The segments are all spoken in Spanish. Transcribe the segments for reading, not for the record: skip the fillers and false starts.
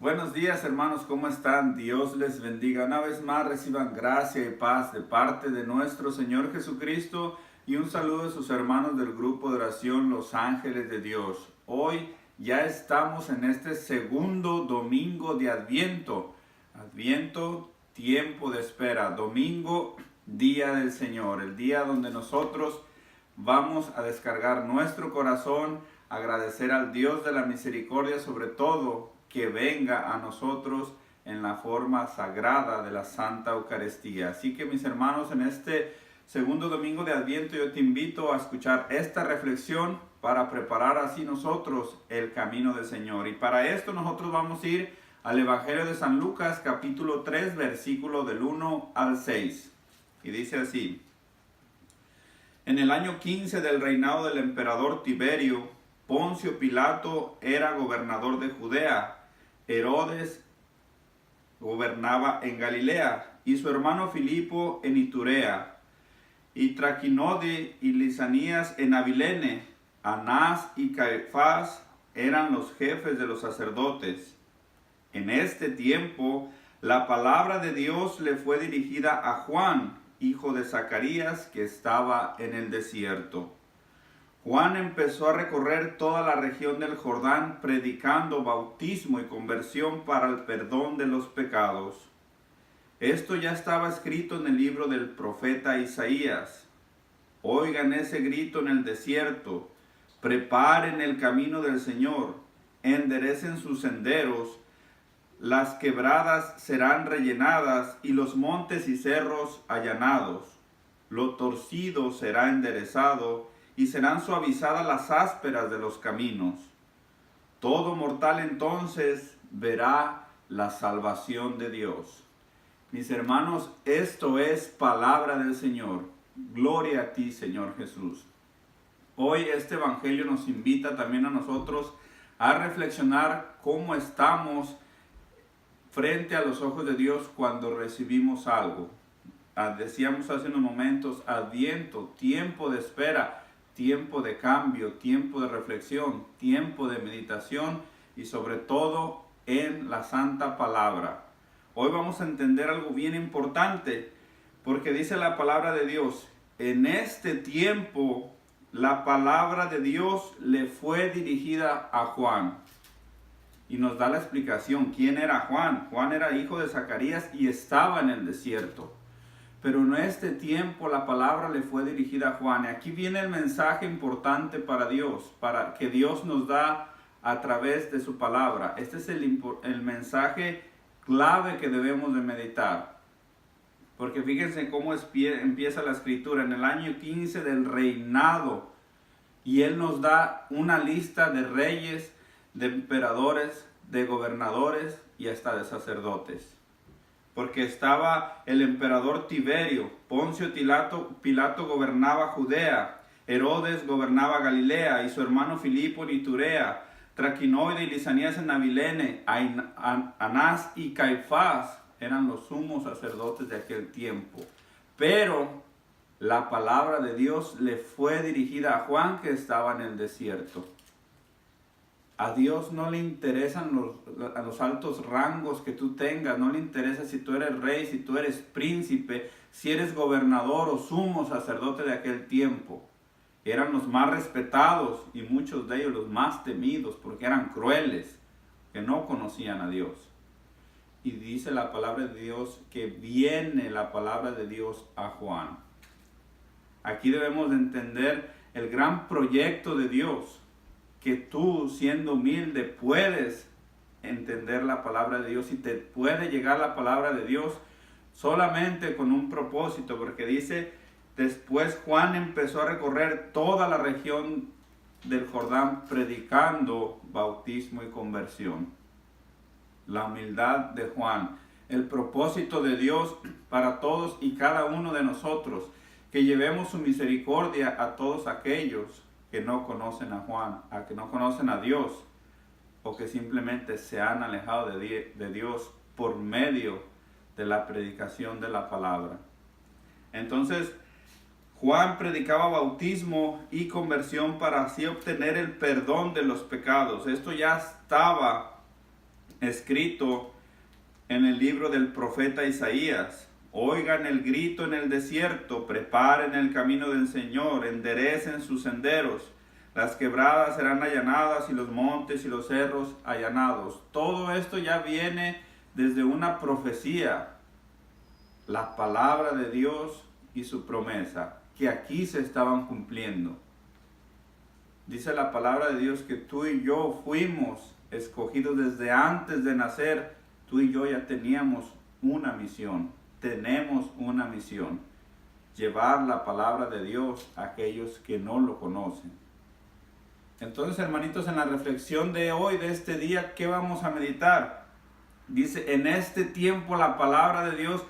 Buenos días, hermanos, ¿cómo están? Dios les bendiga. Una vez más reciban gracia y paz de parte de nuestro Señor Jesucristo y un saludo de sus hermanos del grupo de oración Los Ángeles de Dios. Hoy ya estamos en este segundo domingo de Adviento. Adviento, tiempo de espera. Domingo, día del Señor. El día donde nosotros vamos a descargar nuestro corazón, agradecer al Dios de la misericordia, sobre todo que venga a nosotros en la forma sagrada de la Santa Eucaristía. Así que mis hermanos, en este segundo domingo de Adviento yo te invito a escuchar esta reflexión para preparar así nosotros el camino del Señor. Y para esto nosotros vamos a ir al Evangelio de San Lucas, capítulo 3, versículo del 1 al 6. Y dice así: En el año 15 del reinado del emperador Tiberio, Poncio Pilato era gobernador de Judea, Herodes gobernaba en Galilea, y su hermano Filipo en Iturea, y Traquinode y Lisanías en Abilene. Anás y Caifás eran los jefes de los sacerdotes. En este tiempo, la palabra de Dios le fue dirigida a Juan, hijo de Zacarías, que estaba en el desierto. Juan empezó a recorrer toda la región del Jordán, predicando bautismo y conversión para el perdón de los pecados. Esto ya estaba escrito en el libro del profeta Isaías. Oigan ese grito en el desierto: preparen el camino del Señor, enderecen sus senderos, las quebradas serán rellenadas y los montes y cerros allanados. Lo torcido será enderezado y serán suavizadas las ásperas de los caminos. Todo mortal entonces verá la salvación de Dios. Mis hermanos, esto es palabra del Señor. Gloria a ti, Señor Jesús. Hoy este evangelio nos invita también a nosotros a reflexionar cómo estamos frente a los ojos de Dios cuando recibimos algo. Decíamos hace unos momentos, Adviento, tiempo de espera, tiempo de cambio, tiempo de reflexión, tiempo de meditación y sobre todo en la Santa Palabra. Hoy vamos a entender algo bien importante, porque dice la palabra de Dios: en este tiempo la palabra de Dios le fue dirigida a Juan. Y nos da la explicación. ¿Quién era Juan? Juan era hijo de Zacarías y estaba en el desierto. Pero en este tiempo la palabra le fue dirigida a Juan. Y aquí viene el mensaje importante para Dios, para que Dios nos da a través de su palabra. Este es el mensaje clave que debemos de meditar. Porque fíjense cómo empieza la escritura. En el año 15 del reinado. Y Él nos da una lista de reyes, de emperadores, de gobernadores y hasta de sacerdotes. Porque estaba el emperador Tiberio, Poncio Pilato gobernaba Judea, Herodes gobernaba Galilea y su hermano Filipo en Iturea, Traquinode y Lisanías en Abilene, Anás y Caifás eran los sumos sacerdotes de aquel tiempo. Pero la palabra de Dios le fue dirigida a Juan, que estaba en el desierto. A Dios no le interesan los altos rangos que tú tengas, no le interesa si tú eres rey, si tú eres príncipe, si eres gobernador o sumo sacerdote de aquel tiempo. Eran los más respetados y muchos de ellos los más temidos, porque eran crueles, que no conocían a Dios. Y dice la palabra de Dios que viene la palabra de Dios a Juan. Aquí debemos de entender el gran proyecto de Dios, que tú, siendo humilde, puedes entender la palabra de Dios y te puede llegar la palabra de Dios solamente con un propósito, porque dice: después Juan empezó a recorrer toda la región del Jordán predicando bautismo y conversión. La humildad de Juan, el propósito de Dios para todos y cada uno de nosotros, que llevemos su misericordia a todos aquellos que no conocen a Juan, a que no conocen a Dios, o que simplemente se han alejado de Dios por medio de la predicación de la palabra. Entonces, Juan predicaba bautismo y conversión para así obtener el perdón de los pecados. Esto ya estaba escrito en el libro del profeta Isaías: oigan el grito en el desierto, preparen el camino del Señor, enderecen sus senderos. Las quebradas serán allanadas y los montes y los cerros allanados. Todo esto ya viene desde una profecía, la palabra de Dios y su promesa, que aquí se estaban cumpliendo. Dice la palabra de Dios que tú y yo fuimos escogidos desde antes de nacer. Tú y yo ya teníamos una misión, tenemos una misión: llevar la palabra de Dios a aquellos que no lo conocen. Entonces, hermanitos, en la reflexión de hoy, de este día, ¿qué vamos a meditar? Dice: en este tiempo la palabra de Dios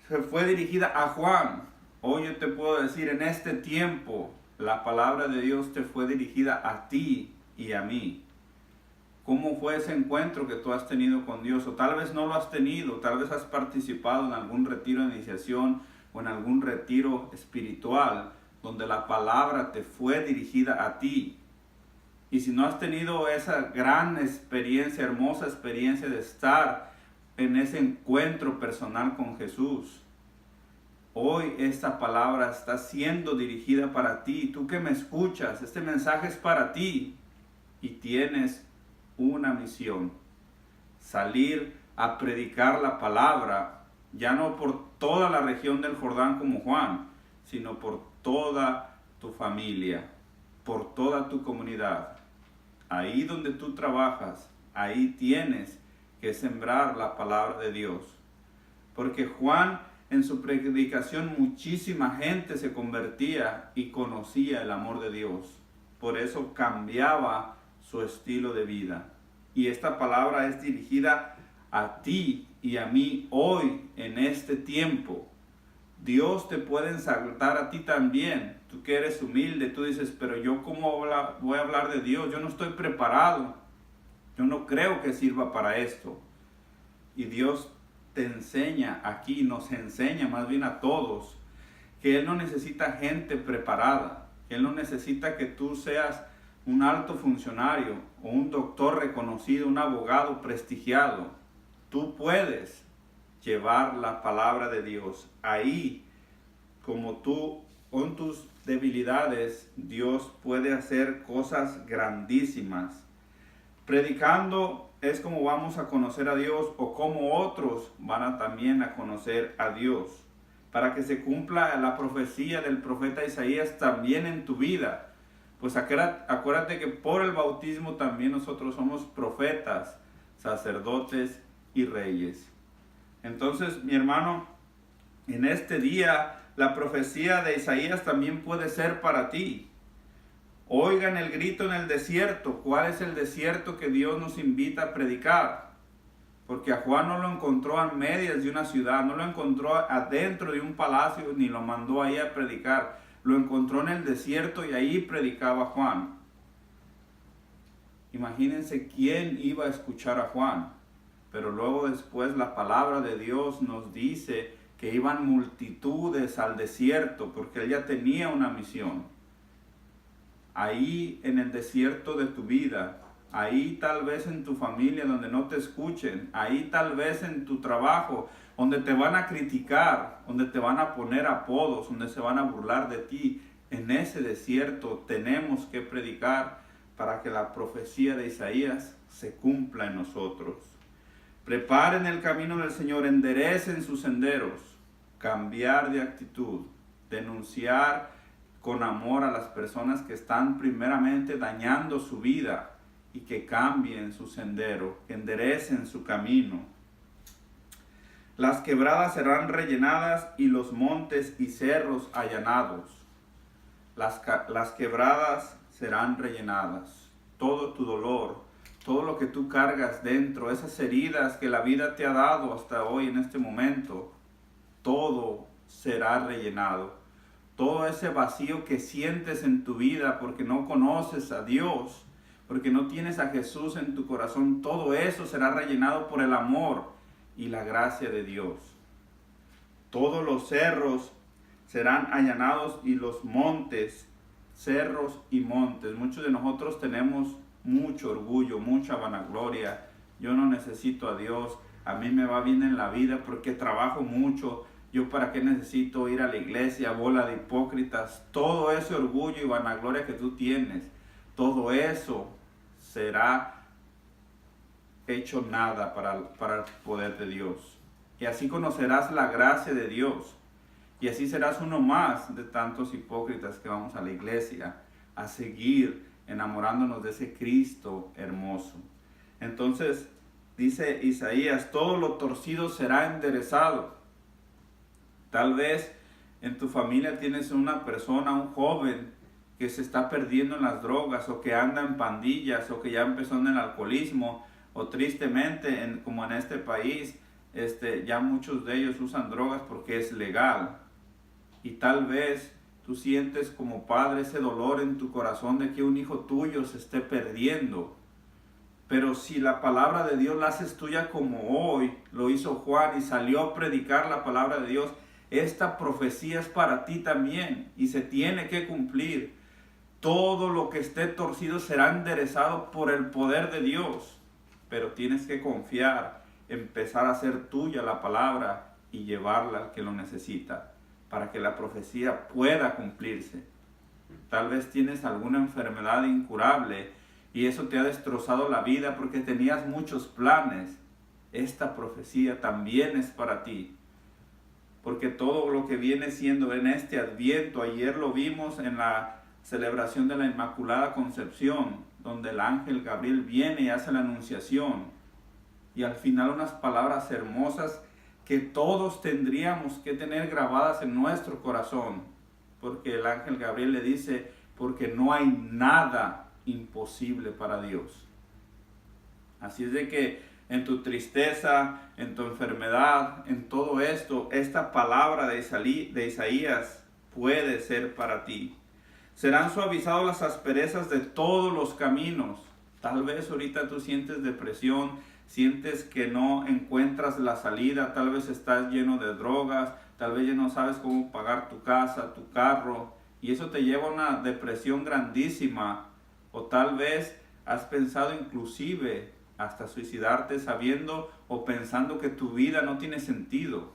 se fue dirigida a Juan. Hoy yo te puedo decir, en este tiempo la palabra de Dios te fue dirigida a ti y a mí. ¿Cómo fue ese encuentro que tú has tenido con Dios? O tal vez no lo has tenido, tal vez has participado en algún retiro de iniciación o en algún retiro espiritual donde la palabra te fue dirigida a ti. Y si no has tenido esa gran experiencia, hermosa experiencia de estar en ese encuentro personal con Jesús, hoy esta palabra está siendo dirigida para ti. Tú que me escuchas, este mensaje es para ti y tienes una misión: salir a predicar la palabra, ya no por toda la región del Jordán como Juan, sino por toda tu familia, por toda tu comunidad. Ahí donde tú trabajas, ahí tienes que sembrar la palabra de Dios. Porque Juan, en su predicación, muchísima gente se convertía y conocía el amor de Dios. Por eso cambiaba su estilo de vida. Y esta palabra es dirigida a ti y a mí hoy, en este tiempo. Dios te puede exaltar a ti también. Tú que eres humilde, tú dices: pero yo ¿cómo voy a hablar de Dios? Yo no estoy preparado. Yo no creo que sirva para esto. Y Dios te enseña aquí, nos enseña más bien a todos, que Él no necesita gente preparada. Él no necesita que tú seas un alto funcionario o un doctor reconocido, un abogado prestigiado. Tú puedes llevar la palabra de Dios. Ahí, como tú, con tus debilidades, Dios puede hacer cosas grandísimas. Predicando es como vamos a conocer a Dios, o como otros van a también a conocer a Dios, para que se cumpla la profecía del profeta Isaías también en tu vida. Pues acuérdate que por el bautismo también nosotros somos profetas, sacerdotes y reyes. Entonces, mi hermano, en este día la profecía de Isaías también puede ser para ti. Oigan el grito en el desierto. ¿Cuál es el desierto que Dios nos invita a predicar? Porque a Juan no lo encontró a medias de una ciudad, no lo encontró adentro de un palacio, ni lo mandó ahí a predicar. Lo encontró en el desierto y ahí predicaba Juan. Imagínense quién iba a escuchar a Juan. Pero luego después la palabra de Dios nos dice que iban multitudes al desierto, porque él ya tenía una misión. Ahí en el desierto de tu vida, ahí tal vez en tu familia donde no te escuchen, ahí tal vez en tu trabajo donde te van a criticar, donde te van a poner apodos, donde se van a burlar de ti, en ese desierto tenemos que predicar para que la profecía de Isaías se cumpla en nosotros. Preparen el camino del Señor, enderecen sus senderos, cambiar de actitud, denunciar con amor a las personas que están primeramente dañando su vida y que cambien su sendero, que enderecen su camino. Las quebradas serán rellenadas y los montes y cerros allanados. Las quebradas serán rellenadas. Todo tu dolor, todo lo que tú cargas dentro, esas heridas que la vida te ha dado hasta hoy en este momento, todo será rellenado. Todo ese vacío que sientes en tu vida porque no conoces a Dios, porque no tienes a Jesús en tu corazón, todo eso será rellenado por el amor y la gracia de Dios. Todos los cerros serán allanados y los montes, cerros y montes. Muchos de nosotros tenemos mucho orgullo, mucha vanagloria yo no necesito a Dios, a mí me va bien en la vida porque trabajo mucho, yo para qué necesito ir a la iglesia, bola de hipócritas. Todo ese orgullo y vanagloria que tú tienes, todo eso será hecho nada para el poder de Dios. Y así conocerás la gracia de Dios. Y así serás uno más de tantos hipócritas que vamos a la iglesia a seguir enamorándonos de ese Cristo hermoso. Entonces, dice Isaías, todo lo torcido será enderezado. Tal vez en tu familia tienes una persona, un joven, que se está perdiendo en las drogas, o que anda en pandillas, o que ya empezó en el alcoholismo, o tristemente, como en este país, ya muchos de ellos usan drogas porque es legal. Y tal vez tú sientes como padre ese dolor en tu corazón de que un hijo tuyo se esté perdiendo. Pero si la palabra de Dios la haces tuya como hoy lo hizo Juan y salió a predicar la palabra de Dios, esta profecía es para ti también y se tiene que cumplir. Todo lo que esté torcido será enderezado por el poder de Dios. Pero tienes que confiar, empezar a hacer tuya la palabra y llevarla al que lo necesita, para que la profecía pueda cumplirse. Tal vez tienes alguna enfermedad incurable y eso te ha destrozado la vida porque tenías muchos planes. Esta profecía también es para ti. Porque todo lo que viene siendo en este Adviento, ayer lo vimos en la celebración de la Inmaculada Concepción, donde el ángel Gabriel viene y hace la anunciación. Y al final unas palabras hermosas que todos tendríamos que tener grabadas en nuestro corazón. Porque el ángel Gabriel le dice, porque no hay nada imposible para Dios. Así es de que en tu tristeza, en tu enfermedad, en todo esto, esta palabra de Isaías puede ser para ti. Serán suavizadas las asperezas de todos los caminos. Tal vez ahorita tú sientes depresión, sientes que no encuentras la salida, tal vez estás lleno de drogas, tal vez ya no sabes cómo pagar tu casa, tu carro, y eso te lleva a una depresión grandísima. O tal vez has pensado inclusive hasta suicidarte sabiendo o pensando que tu vida no tiene sentido,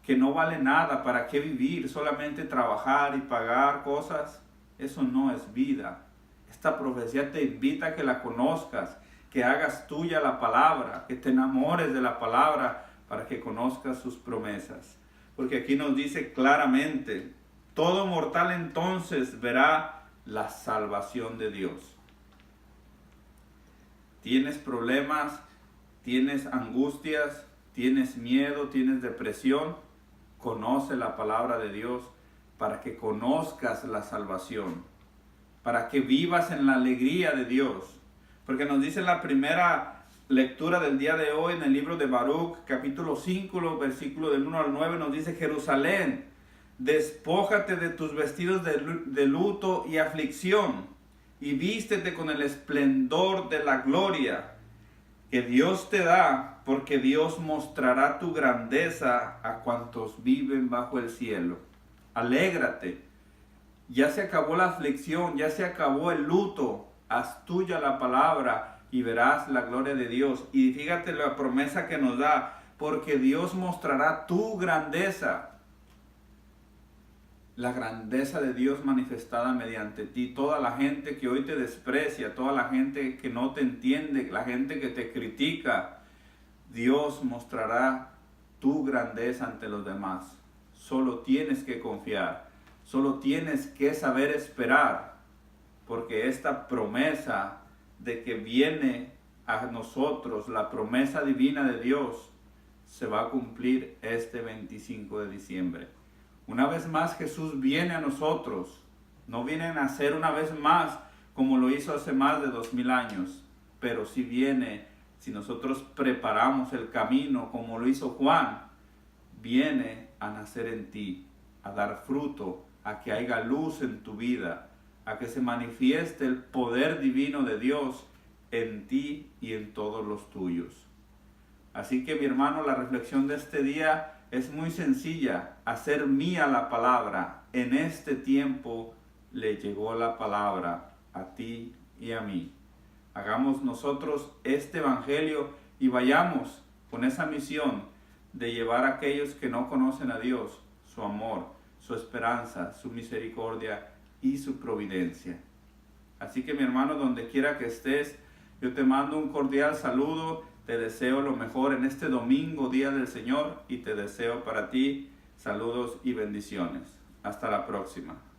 que no vale nada, ¿para qué vivir? Solamente trabajar y pagar cosas. Eso no es vida. Esta profecía te invita a que la conozcas, que hagas tuya la palabra, que te enamores de la palabra para que conozcas sus promesas. Porque aquí nos dice claramente, todo mortal entonces verá la salvación de Dios. Tienes problemas, tienes angustias, tienes miedo, tienes depresión, conoce la palabra de Dios para que conozcas la salvación, para que vivas en la alegría de Dios. Porque nos dice en la primera lectura del día de hoy en el libro de Baruch, capítulo 5, versículo del 1 al 9, nos dice, Jerusalén, despójate de tus vestidos de luto y aflicción, y vístete con el esplendor de la gloria que Dios te da, porque Dios mostrará tu grandeza a cuantos viven bajo el cielo. Alégrate, ya se acabó la aflicción, ya se acabó el luto, haz tuya la palabra y verás la gloria de Dios. Y fíjate la promesa que nos da, porque Dios mostrará tu grandeza. La grandeza de Dios manifestada mediante ti. Toda la gente que hoy te desprecia, toda la gente que no te entiende, la gente que te critica, Dios mostrará tu grandeza ante los demás. Solo tienes que confiar, solo tienes que saber esperar, porque esta promesa de que viene a nosotros, la promesa divina de Dios, se va a cumplir este 25 de diciembre. Una vez más Jesús viene a nosotros, no viene a nacer una vez más como lo hizo hace más de 2000 años, pero sí viene, si nosotros preparamos el camino como lo hizo Juan, viene a nacer en ti, a dar fruto, a que haya luz en tu vida, a que se manifieste el poder divino de Dios en ti y en todos los tuyos. Así que mi hermano, la reflexión de este día es muy sencilla, hacer mía la palabra. En este tiempo le llegó la palabra a ti y a mí. Hagamos nosotros este evangelio y vayamos con esa misión de llevar a aquellos que no conocen a Dios su amor, su esperanza, su misericordia y su providencia. Así que mi hermano, donde quiera que estés, yo te mando un cordial saludo, te deseo lo mejor en este domingo, Día del Señor, y te deseo para ti saludos y bendiciones. Hasta la próxima.